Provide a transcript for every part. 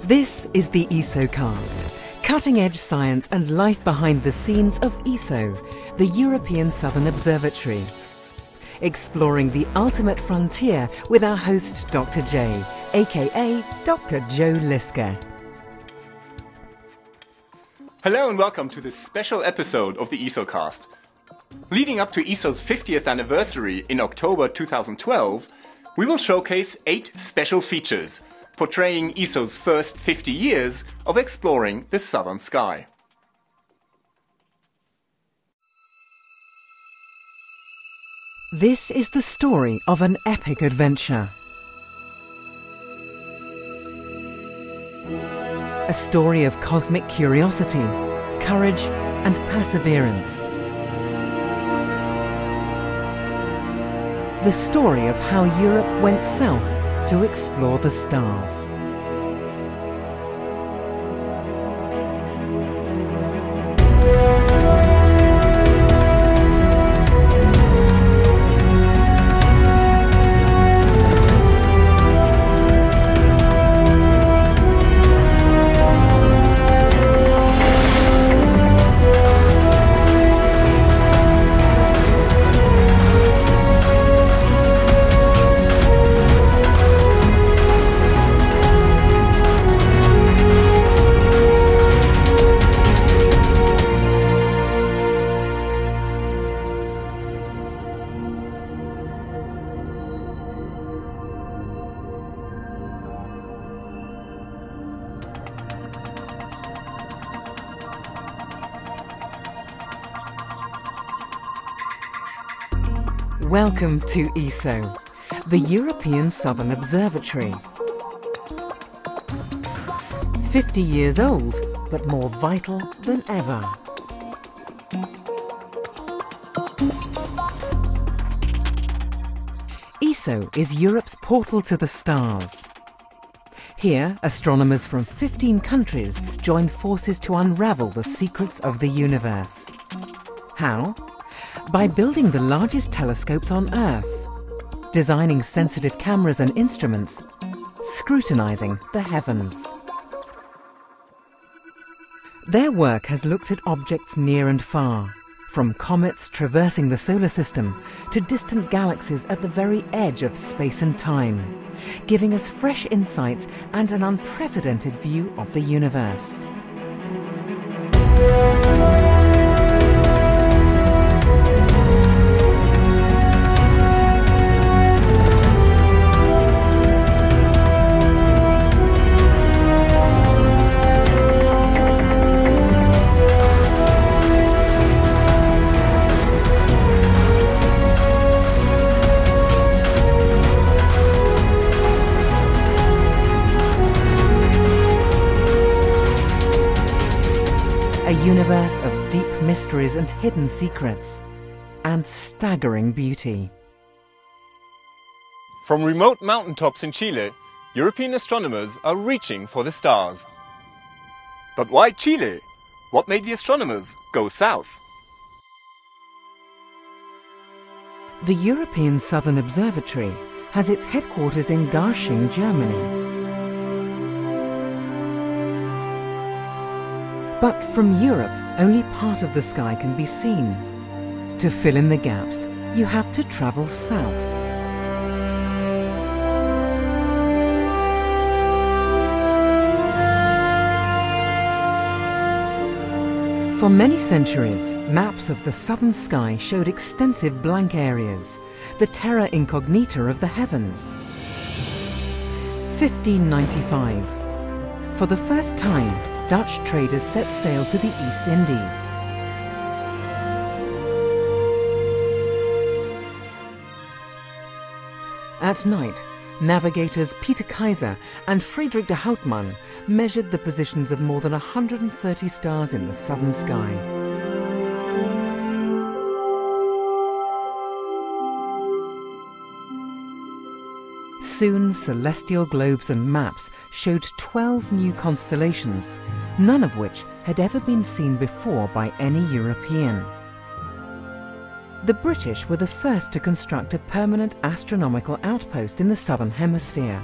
This is the ESOcast, cutting-edge science and life behind the scenes of ESO, the European Southern Observatory. Exploring the ultimate frontier with our host Dr. J, aka Dr. Joe Liske. Hello and welcome to this special episode of the ESOcast. Leading up to ESO's 50th anniversary in October 2012, we will showcase 8 special features portraying ESO's first 50 years of exploring the southern sky. This is the story of an epic adventure. A story of cosmic curiosity, courage and perseverance. The story of how Europe went south to explore the stars. Welcome to ESO, the European Southern Observatory. 50 years old, but more vital than ever. ESO is Europe's portal to the stars. Here, astronomers from 15 countries join forces to unravel the secrets of the universe. How? By building the largest telescopes on Earth, designing sensitive cameras and instruments, scrutinizing the heavens. Their work has looked at objects near and far, from comets traversing the solar system to distant galaxies at the very edge of space and time, giving us fresh insights and an unprecedented view of the universe. A universe of deep mysteries and hidden secrets, and staggering beauty. From remote mountaintops in Chile, European astronomers are reaching for the stars. But why Chile? What made the astronomers go south? The European Southern Observatory has its headquarters in Garching, Germany. But from Europe, only part of the sky can be seen. To fill in the gaps, you have to travel south. For many centuries, maps of the southern sky showed extensive blank areas, the terra incognita of the heavens. 1595. For the first time, Dutch traders set sail to the East Indies. At night, navigators Peter Kaiser and Friedrich de Houtman measured the positions of more than 130 stars in the southern sky. Soon, celestial globes and maps showed 12 new constellations, none of which had ever been seen before by any European. The British were the first to construct a permanent astronomical outpost in the southern hemisphere.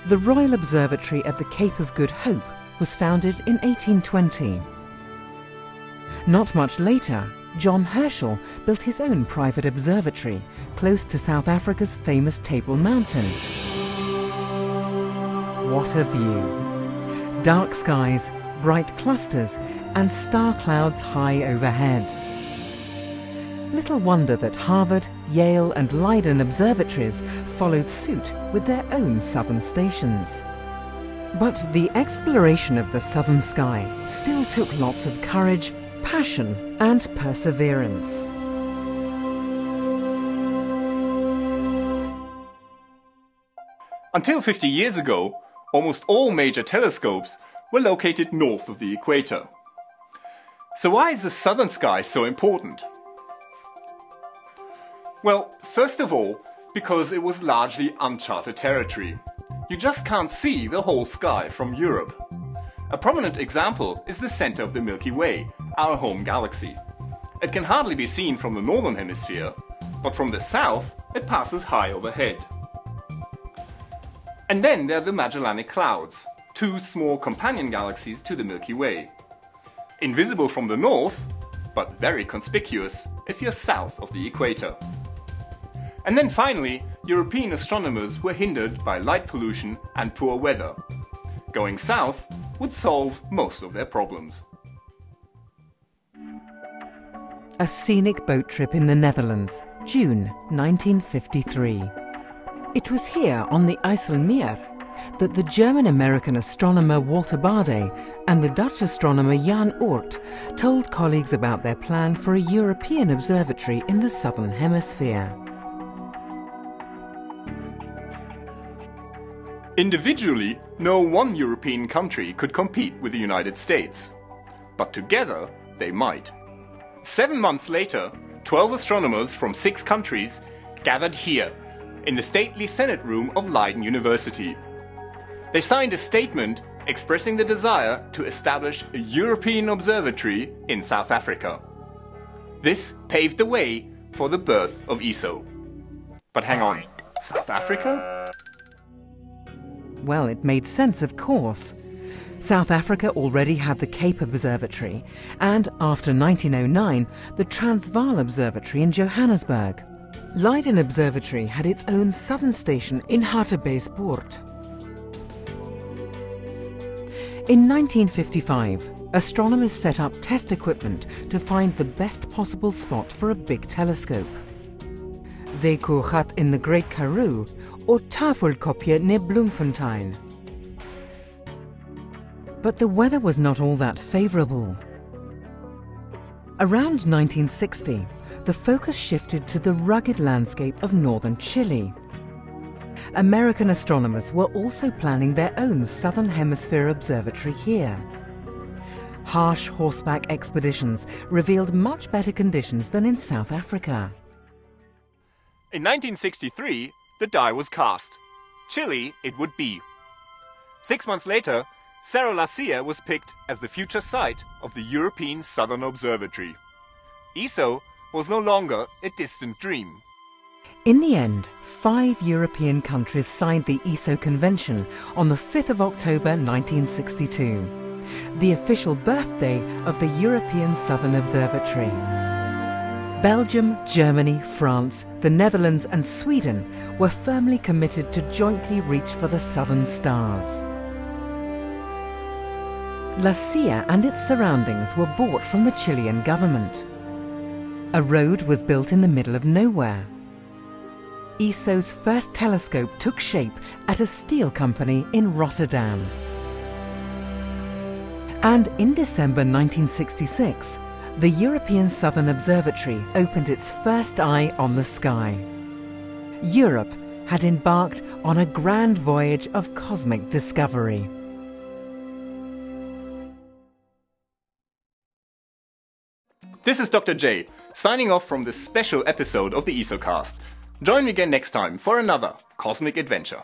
The Royal Observatory at the Cape of Good Hope was founded in 1820. Not much later, John Herschel built his own private observatory close to South Africa's famous Table Mountain. What a view! Dark skies, bright clusters, and star clouds high overhead. Little wonder that Harvard, Yale and Leiden observatories followed suit with their own southern stations. But the exploration of the southern sky still took lots of courage, passion and perseverance. Until 50 years ago, almost all major telescopes were located north of the equator. So why is the southern sky so important? Well, first of all, because it was largely uncharted territory. You just can't see the whole sky from Europe. A prominent example is the center of the Milky Way, our home galaxy. It can hardly be seen from the northern hemisphere, but from the south it passes high overhead. And then there are the Magellanic Clouds, two small companion galaxies to the Milky Way. Invisible from the north, but very conspicuous if you're south of the equator. And then finally, European astronomers were hindered by light pollution and poor weather. Going south would solve most of their problems. A scenic boat trip in the Netherlands, June 1953. It was here on the IJsselmeer that the German-American astronomer Walter Baade and the Dutch astronomer Jan Oort told colleagues about their plan for a European observatory in the southern hemisphere. Individually, no one European country could compete with the United States. But together, they might. 7 months later, 12 astronomers from 6 countries gathered here, in the stately Senate room of Leiden University. They signed a statement expressing the desire to establish a European observatory in South Africa. This paved the way for the birth of ESO. But hang on, South Africa? Well, it made sense, of course. South Africa already had the Cape Observatory and, after 1909, the Transvaal Observatory in Johannesburg. Leiden Observatory had its own southern station in Hartbeespoort. In 1955, astronomers set up test equipment to find the best possible spot for a big telescope. Zeekoegat in the Great Karoo or Tafelkopje near Bloemfontein. But the weather was not all that favourable. Around 1960, the focus shifted to the rugged landscape of northern Chile. American astronomers were also planning their own Southern Hemisphere observatory here. Harsh horseback expeditions revealed much better conditions than in South Africa. In 1963, the die was cast. Chile it would be. 6 months later, Cerro La Silla was picked as the future site of the European Southern Observatory. ESO was no longer a distant dream. In the end, 5 European countries signed the ESO Convention on the 5th of October 1962, the official birthday of the European Southern Observatory. Belgium, Germany, France, the Netherlands and Sweden were firmly committed to jointly reach for the southern stars. La Silla and its surroundings were bought from the Chilean government. A road was built in the middle of nowhere. ESO's first telescope took shape at a steel company in Rotterdam. And in December 1966, the European Southern Observatory opened its first eye on the sky. Europe had embarked on a grand voyage of cosmic discovery. This is Dr. J, signing off from this special episode of the ESOcast. Join me again next time for another cosmic adventure.